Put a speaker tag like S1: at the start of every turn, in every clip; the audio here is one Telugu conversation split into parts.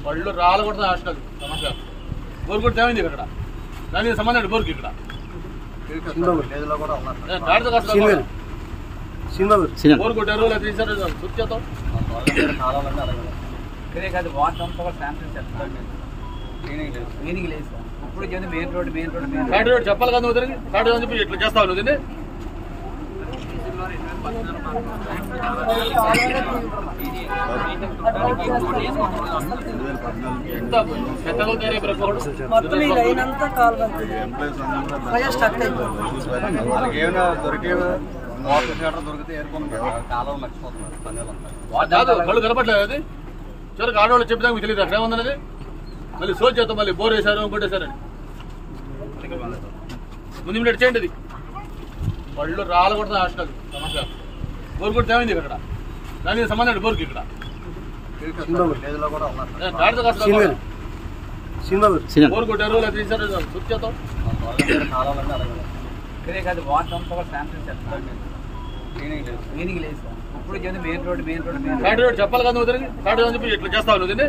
S1: వాళ్ళు రాలకూడదు హాస్టల్ సమస్య బోర్ కొడితే ఏమైంది ఇక్కడ దానికి సంబంధం బోర్కి ఇక్కడ బోర్ కొట్టారు లేదా తీసారు సుచ్చేతో ఫ్యాక్టరీ రోడ్ చెప్పాలి కదా నువ్వు ఫ్యాక్టరీ అని చెప్పి ఇట్లా చేస్తావు నువ్వు దీన్ని ఎంత పెద్దగా
S2: మొత్తం ఈ లైన్ అంతా కాల్ స్టక్
S1: కళ్ళు కనపట్లేదు అది చివరికి ఆడవాళ్ళు చెప్పినా మీకు తెలియదు అక్కడ ఏముందనేది మళ్ళీ సోచ్ చేస్తాం మళ్ళీ బోర్ వేశారు ఇంకోటేశారని ముందు మినిట్ చేయండి అది వాళ్ళు రాలకూడదు హాస్టల్ సమస్య బోర్ కొడితే ఏమైంది ఇక్కడ దానికి సంబంధం బోర్కి ఇక్కడ బోర్ కొట్టారు లేదా తీసారు సుచ్చేతో ఫ్యాక్టరీ రోడ్ చెప్పాలి కదా నువ్వు ఫ్యాక్టరీ అని చెప్పి ఇట్లా చేస్తావు నువ్వు దీన్ని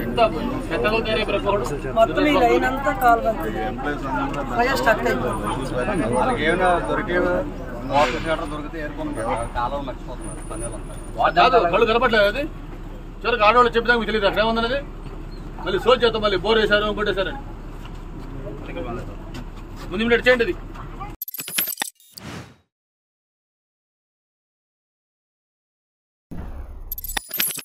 S1: ఎంత పెద్దగా
S2: మొత్తం ఈ లైన్ అంతా కాల్ స్టక్
S1: కళ్ళు కనపట్లేదు అది చివరికి ఆడవాళ్ళు చెప్పినా మీకు తెలియదు అక్కడ ఏముందనేది మళ్ళీ సోచ్ చేస్తాం మళ్ళీ బోర్ వేశారు ఇంకోటేశారని ముందు మినిట్ చేయండి అది